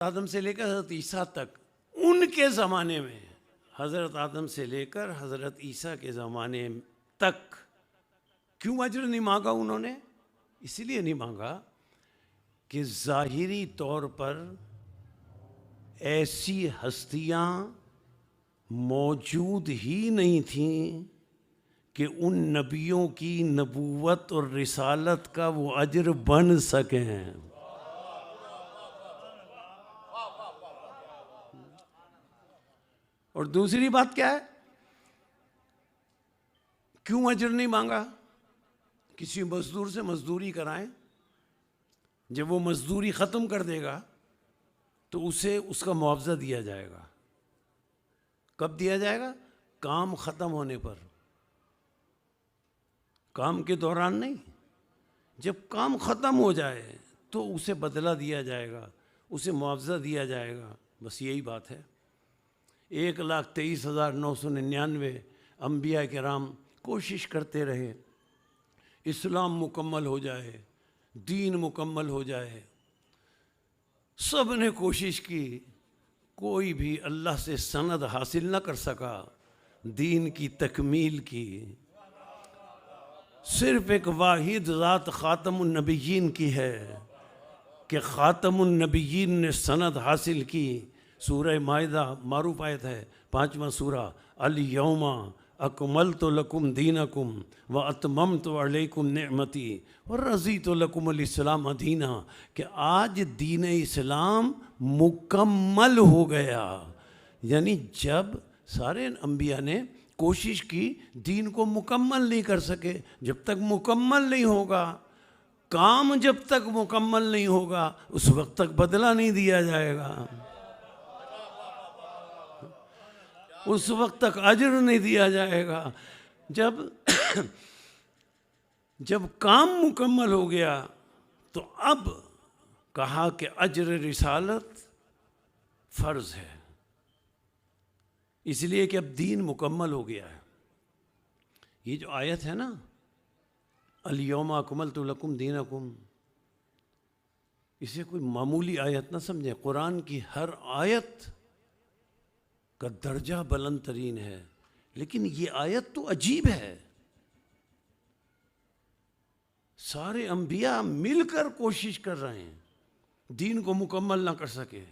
آدم سے لے کر حضرت عیسیٰ تک ان کے زمانے میں، حضرت آدم سے لے کر حضرت عیسیٰ کے زمانے تک کیوں اجر نہیں مانگا انہوں نے؟ اس لیے نہیں مانگا کہ ظاہری طور پر ایسی ہستیاں موجود ہی نہیں تھیں کہ ان نبیوں کی نبوت اور رسالت کا وہ اجر بن سکیں۔ اور دوسری بات کیا ہے؟ کیوں اجر نہیں مانگا؟ کسی مزدور سے مزدوری کرائیں، جب وہ مزدوری ختم کر دے گا تو اسے اس کا معاوضہ دیا جائے گا۔ کب دیا جائے گا؟ کام ختم ہونے پر، کام کے دوران نہیں۔ جب کام ختم ہو جائے تو اسے بدلہ دیا جائے گا، اسے معاوضہ دیا جائے گا، بس یہی بات ہے۔ 1,23,999 انبیاء کرام کوشش کرتے رہے اسلام مکمل ہو جائے، دین مکمل ہو جائے، سب نے کوشش کی، کوئی بھی اللہ سے سند حاصل نہ کر سکا دین کی تکمیل کی۔ صرف ایک واحد ذات خاتم النبیین کی ہے کہ خاتم النبیین نے سند حاصل کی۔ سورہ مائدہ معروف آیت ہے، 5واں سورہ، الیوم اکملت لکم دینکم واتممت علیکم نعمتی ورضیت لکم الاسلام دینا، کہ آج دین اسلام مکمل ہو گیا۔ یعنی جب سارے انبیاء نے کوشش کی، دین کو مکمل نہیں کر سکے۔ جب تک مکمل نہیں ہوگا، کام جب تک مکمل نہیں ہوگا، اس وقت تک بدلہ نہیں دیا جائے گا، اس وقت تک اجر نہیں دیا جائے گا۔ جب کام مکمل ہو گیا تو اب کہا کہ اجر رسالت فرض ہے، اس لیے کہ اب دین مکمل ہو گیا ہے۔ یہ جو آیت ہے نا، الیوم اکملت لکم دینکم، اسے کوئی معمولی آیت نہ سمجھیں۔ قرآن کی ہر آیت کا درجہ بلند ترین ہے، لیکن یہ آیت تو عجیب ہے۔ سارے انبیاء مل کر کوشش کر رہے ہیں، دین کو مکمل نہ کر سکے،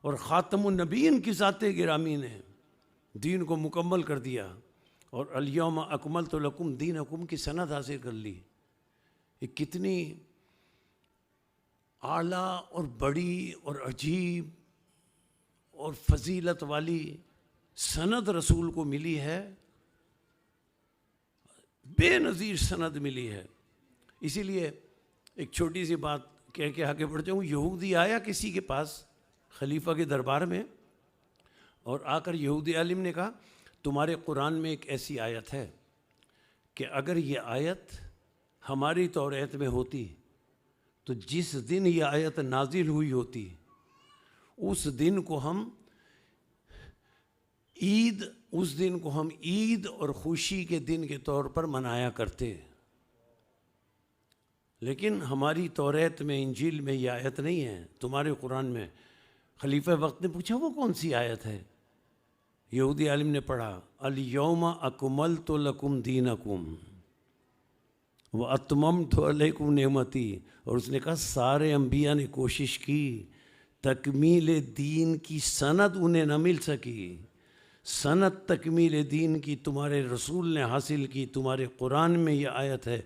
اور خاتم النبیین کی ذات گرامی نے دین کو مکمل کر دیا، اور الیوم اکملت لکم دینکم کی سند حاصل کر لی۔ یہ کتنی اعلیٰ اور بڑی اور عجیب اور فضیلت والی سند رسول کو ملی ہے، بے نظیر سند ملی ہے۔ اسی لیے ایک چھوٹی سی بات کہہ کے آگے بڑھ جاؤں۔ یہودی آیا کسی کے پاس خلیفہ کے دربار میں، اور آ کر یہودی عالم نے کہا تمہارے قرآن میں ایک ایسی آیت ہے کہ اگر یہ آیت ہماری توریت میں ہوتی تو جس دن یہ آیت نازل ہوئی ہوتی اس دن کو ہم عید اور خوشی کے دن کے طور پر منایا کرتے، لیکن ہماری توریت میں، انجیل میں یہ آیت نہیں ہے، تمہارے قرآن میں۔ خلیفہ وقت نے پوچھا وہ کون سی آیت ہے؟ یہودی عالم نے پڑھا الیوم اکملت لکم دینکم واتممت علیکم نعمتی، اور اس نے کہا سارے انبیاء نے کوشش کی، تکمیل دین کی سند انہیں نہ مل سکی، سند تکمیل دین کی تمہارے رسول نے حاصل کی، تمہارے قرآن میں یہ آیت ہے،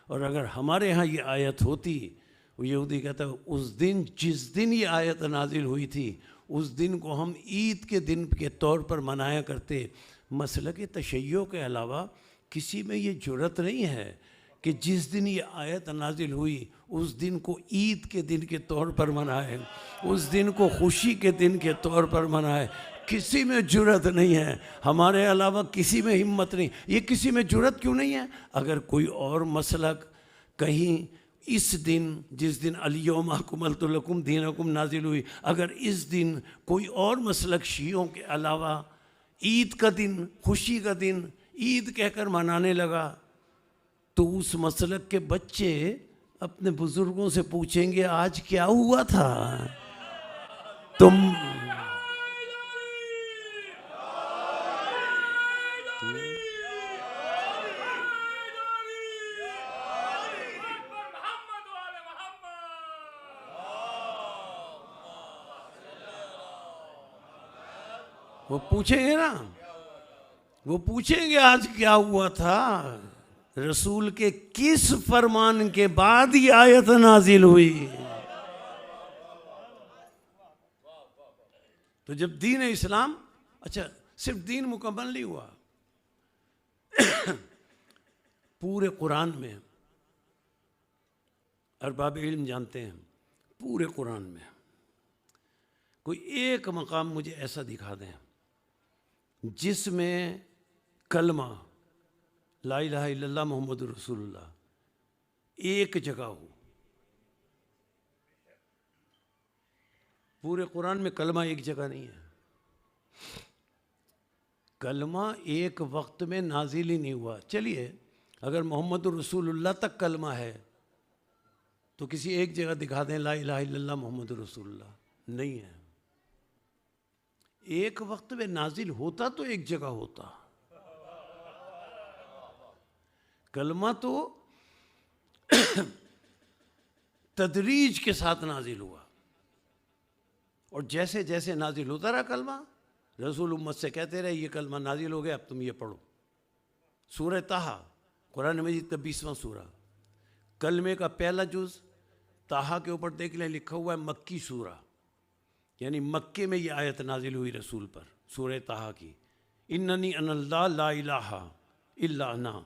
اور اگر ہمارے ہاں یہ آیت ہوتی، وہ یہودی کہتا ہے اس دن جس دن یہ آیت نازل ہوئی تھی اس دن کو ہم عید کے دن کے طور پر منایا کرتے۔ مسلک تشیع کے علاوہ کسی میں یہ جرأت نہیں ہے کہ جس دن یہ آیت نازل ہوئی اس دن کو عید کے دن کے طور پر منائے، اس دن کو خوشی کے دن کے طور پر منائے۔ کسی میں جرأت نہیں ہے، ہمارے علاوہ کسی میں ہمت نہیں۔ یہ کسی میں جرأت کیوں نہیں ہے؟ اگر کوئی اور مسلک کہیں اس دن، جس دن الیوم اکملت لکم دینکم نازل ہوئی، اگر اس دن کوئی اور مسلک شیعوں کے علاوہ عید کا دن، خوشی کا دن عید کہہ کر منانے لگا، تو اس مسلک کے بچے اپنے بزرگوں سے پوچھیں گے آج کیا ہوا تھا؟ تم وہ پوچھیں گے نا، وہ پوچھیں گے آج کیا ہوا تھا، رسول کے کس فرمان کے بعد یہ آیت نازل ہوئی؟ تو جب دین اسلام، اچھا صرف دین مکمل نہیں ہوا، پورے قرآن میں ارباب علم جانتے ہیں، پورے قرآن میں کوئی ایک مقام مجھے ایسا دکھا دیں جس میں کلمہ لا الہ الا اللہ محمد رسول اللہ ایک جگہ ہو۔ پورے قرآن میں کلمہ ایک جگہ نہیں ہے، کلمہ ایک وقت میں نازل ہی نہیں ہوا۔ چلیے اگر محمد رسول اللہ تک کلمہ ہے تو کسی ایک جگہ دکھا دیں لا الہ الا اللہ محمد رسول اللہ، نہیں ہے۔ ایک وقت میں نازل ہوتا تو ایک جگہ ہوتا، کلمہ تو تدریج کے ساتھ نازل ہوا، اور جیسے جیسے نازل ہوتا رہا کلمہ، رسول امت سے کہتے رہے یہ کلمہ نازل ہو گیا اب تم یہ پڑھو۔ سورہ طٰہٰ قرآن مجید کا 20واں سورہ، کلمے کا پہلا جز، طٰہٰ کے اوپر دیکھ لیں لکھا ہوا ہے مکی سورہ، یعنی مکے میں یہ آیت نازل ہوئی رسول پر، سورہ طٰہٰ کی، اننی انا اللہ لا الہ الا انا،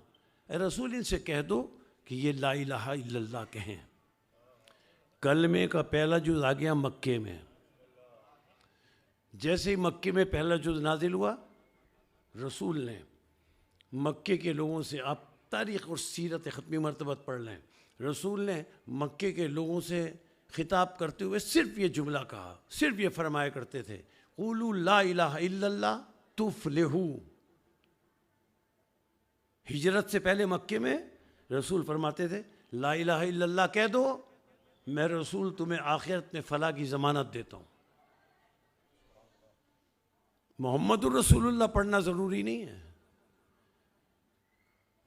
اے رسول ان سے کہہ دو کہ یہ لا الہ الا اللہ کہیں۔ کلمے کا پہلا جز آ گیا مکے میں، جیسے ہی مکے میں پہلا جز نازل ہوا، رسول نے مکے کے لوگوں سے، آپ تاریخ اور سیرت ختمی مرتبہ پڑھ لیں، رسول نے مکے کے لوگوں سے خطاب کرتے ہوئے صرف یہ جملہ کہا، صرف یہ فرمایا کرتے تھے، قولوا لا الہ الا اللہ تفلحوا۔ ہجرت سے پہلے مکے میں رسول فرماتے تھے لا الہ الا اللہ کہہ دو، میں رسول تمہیں آخرت میں فلاح کی ضمانت دیتا ہوں۔ محمد الرسول اللہ پڑھنا ضروری نہیں ہے،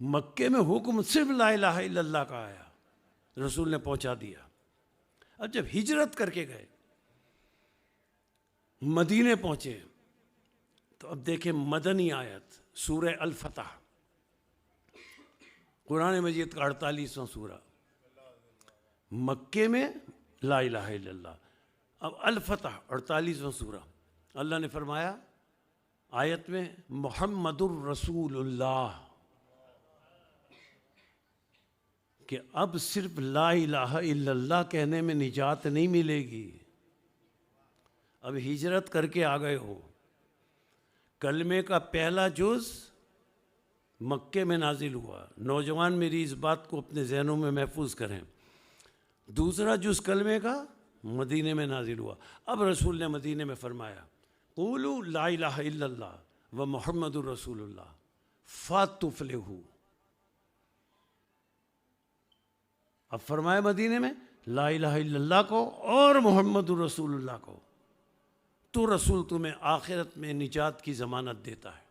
مکے میں حکم صرف لا الہ الا اللہ کا آیا، رسول نے پہنچا دیا۔ اب جب ہجرت کر کے گئے، مدینے پہنچے، تو اب دیکھیں مدنی آیت سورہ الفتح، قرآن مجید کا 48واں سورہ، مکے میں لا الہ الا اللہ، اب الفتح 48واں سورہ، اللہ نے فرمایا آیت میں محمد الرسول اللہ، کہ اب صرف لا الہ الا اللہ کہنے میں نجات نہیں ملے گی، اب ہجرت کر کے آ گئے ہو، کلمے کا پہلا جز مکے میں نازل ہوا، نوجوان میری اس بات کو اپنے ذہنوں میں محفوظ کریں، دوسرا جز کلمے کا مدینے میں نازل ہوا، اب رسول نے مدینے میں فرمایا قولوا لا الہ الا اللہ و محمد الرسول اللہ فتفلحوا۔ اب فرمایا مدینے میں لا الہ الا اللہ کو اور محمد الرسول اللہ کو، تو رسول تمہیں آخرت میں نجات کی ضمانت دیتا ہے۔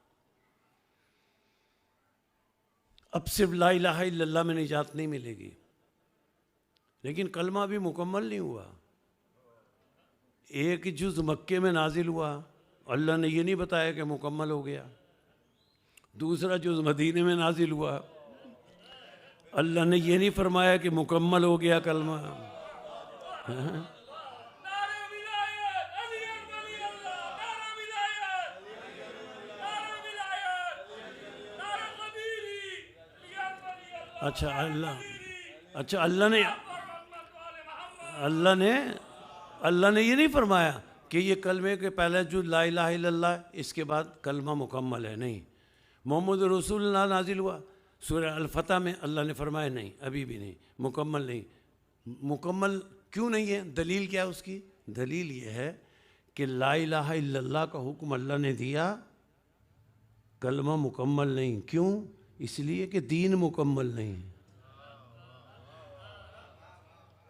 اب صرف لا الہ الا اللہ میں نجات نہیں ملے گی، لیکن کلمہ بھی مکمل نہیں ہوا، ایک جز مکے میں نازل ہوا، اللہ نے یہ نہیں بتایا کہ مکمل ہو گیا، دوسرا جز مدینے میں نازل ہوا، اللہ نے یہ نہیں فرمایا کہ مکمل ہو گیا کلمہ۔ اچھا اللہ نے یہ نہیں فرمایا کہ یہ کلمے کے پہلے جو لا الہ الا اللہ اس کے بعد کلمہ مکمل ہے، نہیں، محمد رسول اللہ نازل ہوا، سورہ الفتح میں اللہ نے فرمایا نہیں، ابھی بھی نہیں، مکمل نہیں۔ مکمل کیوں نہیں ہے؟ دلیل کیا ہے اس کی؟ دلیل یہ ہے کہ لا الہ الا اللہ کا حکم اللہ نے دیا، کلمہ مکمل نہیں، کیوں؟ اس لیے کہ دین مکمل نہیں۔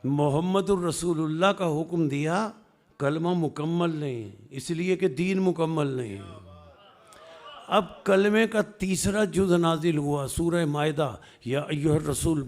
محمد الرسول اللہ کا حکم دیا، کلمہ مکمل نہیں، اس لیے کہ دین مکمل نہیں۔ اب کلمے کا تیسرا جز نازل ہوا سورہ مائدہ، یا ایھا الرسول